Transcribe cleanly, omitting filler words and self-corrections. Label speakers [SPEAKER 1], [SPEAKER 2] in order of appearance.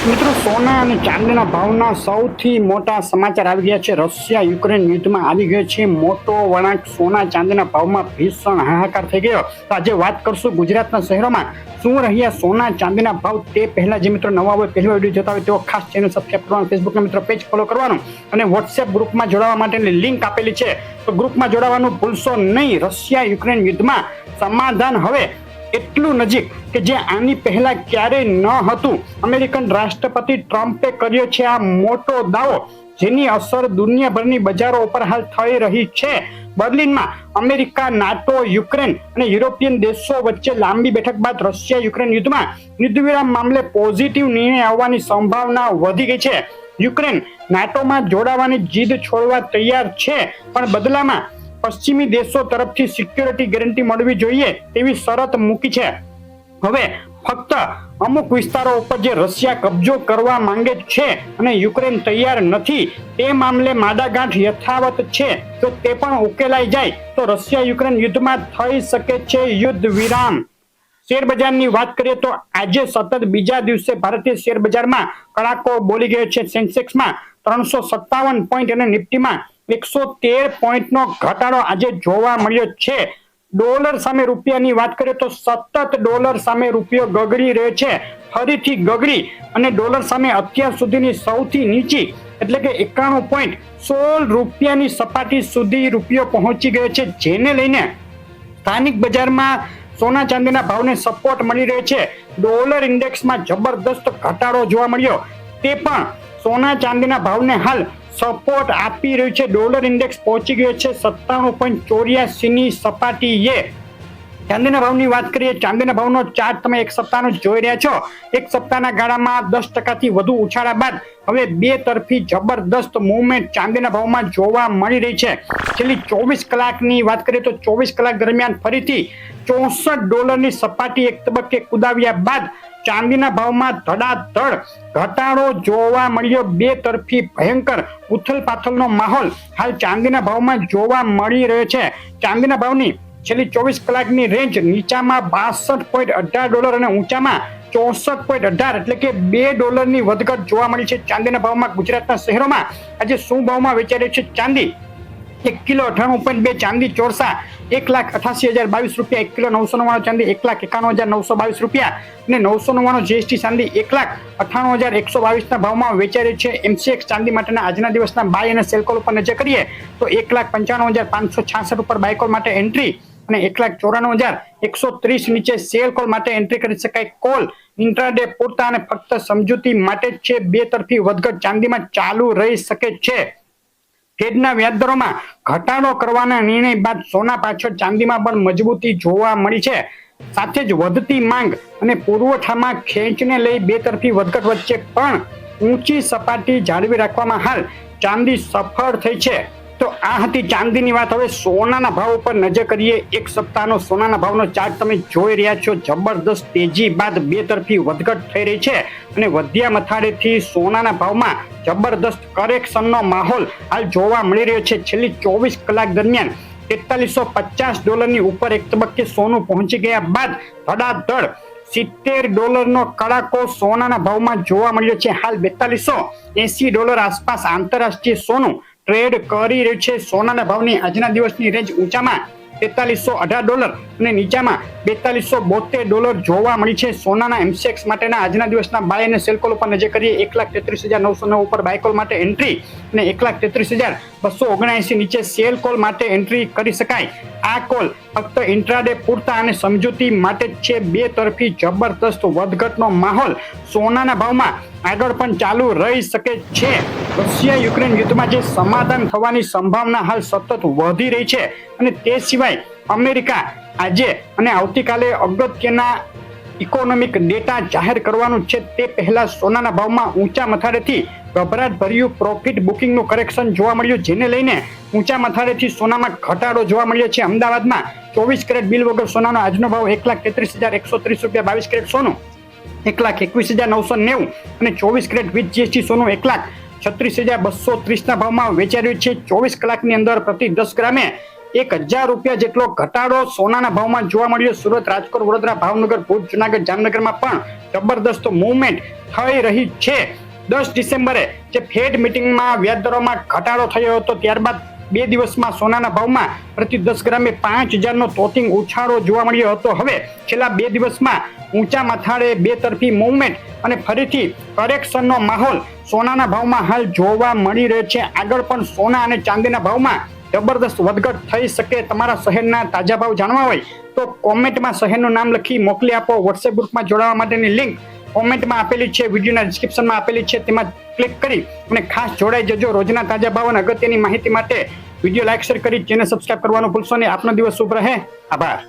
[SPEAKER 1] મિત્રો, સોના અને ચાંદીના ભાવના સૌથી મોટા સમાચાર આવી ગયા છે. રશિયા યુક્રેન યુદ્ધમાં આવી ગયો છે મોટો વળાંક. સોના ચાંદીના ભાવમાં ભીષણ હાહાકાર થઈ ગયો. તો આજે વાત કરશું ગુજરાતના શહેરોમાં શું રહ્યા સોના ચાંદીના ભાવ. તે પહેલા જે મિત્રો નવા હોય પહેલો વિડીયો જોતા હોય તેઓ ખાસ ચેનલ સબસ્ક્રાઇબ કરવાનું, ફેસબુકના મિત્રો પેજ ફોલો કરવાનું અને વોટ્સએપ ગ્રુપમાં જોડાવા માટેની લિંક આપેલી છે તો ગ્રુપમાં જોડાવાનું ભૂલશો નહીં. રશિયા યુક્રેન યુદ્ધમાં સમાધાન હવે એટલું નજીક કે જે આની પહેલા ક્યારેય ન હતું. અમેરિકન રાષ્ટ્રપતિ ટ્રમ્પે કર્યો છે આ મોટો દાવો, જેની અસર દુનિયાભરની બજારો ઉપર હાલ થઈ રહી છે. બર્લિનમાં અમેરિકા, નાટો, યુક્રેન અને યુરોપિયન દેશો વચ્ચે લાંબી બેઠક બાદ રશિયા યુક્રેન યુદ્ધમાં યુદ્ધવિરામ મામલે પોઝિટિવ નિર્ણય આવવાની સંભાવના વધી ગઈ છે. યુક્રેન નાટોમાં જોડાવાની જીદ છોડવા તૈયાર છે, પણ બદલામાં પશ્ચિમી દેશો તરફથી સિક્યોરિટી ગેરંટી મળવી જોઈએ તેવી શરત મૂકી છે. હવે ફક્ત અમુક વિસ્તારો ઉપર જે રશિયા કબજો કરવા માંગે છે અને યુક્રેન તૈયાર નથી, તે મામલે માડાગાંઠ યથાવત છે. તો તે પણ ઉકેલાઈ જાય તો રશિયા યુક્રેન યુદ્ધમાં થઈ શકે છે યુદ્ધ વિરામ. શેર બજારની વાત કરીએ તો આજે સતત બીજા દિવસે ભારતીય શેર બજારમાં કડાકો બોલી ગયો છે. સેન્સેક્સમાં 357 પોઈન્ટ અને નિફ્ટીમાં 113 પોઈન્ટનો ઘટાડો આજે જોવા મળ્યો છે. ડોલર સામે રૂપિયાની વાત કરીએ તો સતત ડોલર સામે રૂપિયો ગગડી રહ્યો છે, ફરીથી ગગડી અને ડોલર સામે અત્યાર સુધીની સૌથી નીચી એટલે કે 91.16 રૂપિયાની સપાટી સુધી રૂપિયો પહોંચી ગયો છે, જેને લઈને સ્થાનિક બજારમાં સોના ચાંદીના ભાવને સપોર્ટ મળી રહ્યો છે. ડોલર ઇન્ડેક્સમાં જબરદસ્ત ઘટાડો જોવા મળ્યો, તે પણ સોના ચાંદીના ભાવને હાલ સપોર્ટ આપી રહ્યું છે. ડોલર ઇન્ડેક્સ પહોંચી ગયો છે 97.84 ની સપાટીએ. ચાંદીના ભાવની વાત કરીએ, ચાંદીના ભાવનો ચાર્ટ તમે એક સપ્તાહનો જોઈ રહ્યા છો. એક સપ્તાહના ગાળામાં 10% વધુ ઉછાળા બાદ હવે બે તરફી જબરદસ્ત મૂવમેન્ટ ચાંદીના ભાવમાં જોવા મળી રહી છે. છેલ્લી 24 કલાકની વાત કરીએ તો 24 કલાક દરમિયાન ફરીથી $64 સપાટી એક તબક્કે કુદાવ્યા બાદ ચાંદીના ભાવમાં ધડાધડ ઘટાડો જોવા મળ્યો. બે તરફી ભયંકર ઉથલપાથલનો માહોલ હાલ ચાંદીના ભાવમાં જોવા મળી રહ્યો છે. ચાંદીના ભાવની છેલ્લી 24 કલાકની રેન્જ નીચામાં $62.18 અને ઊંચામાં 64.18 એટલે કે $2 વધઘટ જોવા મળી છે. ચાંદીના ભાવમાં ગુજરાતના શહેરોમાં આજે શું ભાવમાં વેચાઈ રહ્યું છે ચાંદી? 1 કિલો 98.2 ચાંદી ચોરસા 1,88,022 રૂપિયા, 1 કિલો 999 ચાંદી 1,91,922 રૂપિયા અને 999 જીએસટી ચાંદી 1,98,122 ના ભાવમાં વેચાઈ રહી છે. એમસીએક્સ ચાંદી માટેના આજના દિવસના બાય અને સેલ કોલ ઉપર નજર કરીએ તો 1,95,566 ઉપર બાય કોલ માટે એન્ટ્રી અને 1,94,130 નીચે સેલ કોલ માટે એન્ટ્રી કરી શકાય. કોલ ઇન્ટ્રાડે પૂરતા અને ફક્ત સમજૂતી માટે જ છે. બે તરફી વધઘટ ચાંદીમાં ચાલુ રહી શકે છે. ફેડના વ્યાજદરોમાં ઘટાડો કરવાના નિર્ણય બાદ સોના પાછળ ચાંદીમાં પણ મજબૂતી જોવા મળી છે. સાથે જ વધતી માંગ અને પુરવઠામાં ખેંચને લઈ બે તરફી વધઘટ વચ્ચે પણ ઊંચી સપાટી જાળવી રાખવામાં હાલ ચાંદી સફળ થઈ છે. તો આ હતી ચાંદીની વાત. હવે સોનાના ભાવ ઉપર નજર કરીએ. એક સપ્તાહનો સોનાના ભાવનો ચાર્ટ તમે જોઈ રહ્યા છો. જબરદસ્ત તેજી બાદ બે તરફી વધઘટ થઈ રહી છે અને વધ્યા મથાળેથી સોનાના ભાવમાં જબરદસ્ત કરેક્શનનો માહોલ હાલ જોવા મળી રહ્યો છે. છેલ્લી 24 કલાક દરમિયાન $4350 ની ઉપર એક તબક્કે સોનું પહોંચી ગયા બાદ ધડાધડ $70 કડાકો સોનાના ભાવમાં જોવા મળ્યો છે. હાલ $4280 આસપાસ આંતરરાષ્ટ્રીય સોનું ટ્રેડ કરી રહ્યું છે. સોનાના ભાવની આજના દિવસની રેન્જ ઊંચામાં $4318 અને નીચામાં $4272 જોવા મળી છે. સોનાના એમસીએક્સ માટેના આજના દિવસના બાય અને સેલ કોલ ઉપર નજર કરીએ 1,33,909 ઉપર બાય કોલ માટે એન્ટ્રી અને 1,33,279 નીચે સેલ કોલ માટે એન્ટ્રી કરી શકાય. આ કોલ ફક્ત ઇન્ટ્રાડે પૂરતા અને સમજૂતી માટે જ છે. બે તરફી જબરદસ્ત વધઘટનો માહોલ સોનાના ભાવમાં આગળ પણ ચાલુ રહી શકે છે. રશિયા યુક્રેન યુદ્ધમાં જે સમાધાન થવાની સંભાવના હાલ સતત વધી રહી છે અને તે સિવાય અમેરિકા આજે અને આવતીકાલે અગત્યના ઇકોનોમિક ડેટા જાહેર કરવાનું છે. તે પહેલા સોનાના ભાવમાં ઊંચા મથાળેથી ગભરાટ ભર્યું પ્રોફિટ બુકિંગનું કરેક્શન જોવા મળ્યું, જેને લઈને ઊંચા મથાળેથી સોનામાં ઘટાડો જોવા મળ્યો છે. અમદાવાદમાં 24 કેરેટ બિલ વગર સોનાનો આજનો ભાવ 1,33,130 રૂપિયા, 22 કેરેટ સોનું 1,21,990 અને 24 કેરેટ વિથ જીએસટી સોનું 1,36,230 ના ભાવમાં વેચાઈ રહ્યું છે. 24 કલાકની અંદર પ્રતિ 10 ગ્રામે 1000 રૂપિયા જેટલો ઘટાડો સોનાના ભાવમાં જોવા મળ્યો. સુરત, રાજકોટ, વડોદરા, ભાવનગર, ભુજ, જુનાગઢ, જામનગરમાં પણ જબરદસ્ત મૂવમેન્ટ થઈ રહી છે. 10 ડિસેમ્બરે જે ફેડ મિટિંગમાં વ્યાજદરોમાં ઘટાડો થયો હતો, ત્યારબાદ 2 દિવસમાં સોનાના ભાવમાં પ્રતિ 10 ગ્રામે 5000 નો તોતિંગ ઉછાળો જોવા મળ્યો હતો. હવે છેલ્લા 2 દિવસમાં ઊંચા માથાળે બે તરફી મૂવમેન્ટ અને ફરીથી કરેક્શનનો માહોલ સોનાના ભાવમાં હાલ જોવા મળી રહ્યો છે. આગળ પણ સોના અને ચાંદીના ભાવમાં જબરદસ્ત વધઘટ થઈ શકે. તમારા શહેરના તાજા ભાવ જાણવા હોય તો કોમેન્ટમાં શહેરનું નામ લખી મોકલી આપો. વોટ્સએપ ગ્રુપમાં જોડાવા માટેની લિંક કોમેન્ટમાં આપેલી છે, વિડીયોના ડિસ્ક્રિપ્શનમાં આપેલી છે, તેમાં ક્લિક કરી અને ખાસ જોડાઈ જજો. રોજના તાજા ભાવ અને અગત્યની માહિતી માટે વિડીયો લાઈક શેર કરી ચેનલ સબસ્ક્રાઇબ કરવાનું ભૂલશો નહીં. આપનો દિવસ શુભ રહે. આભાર.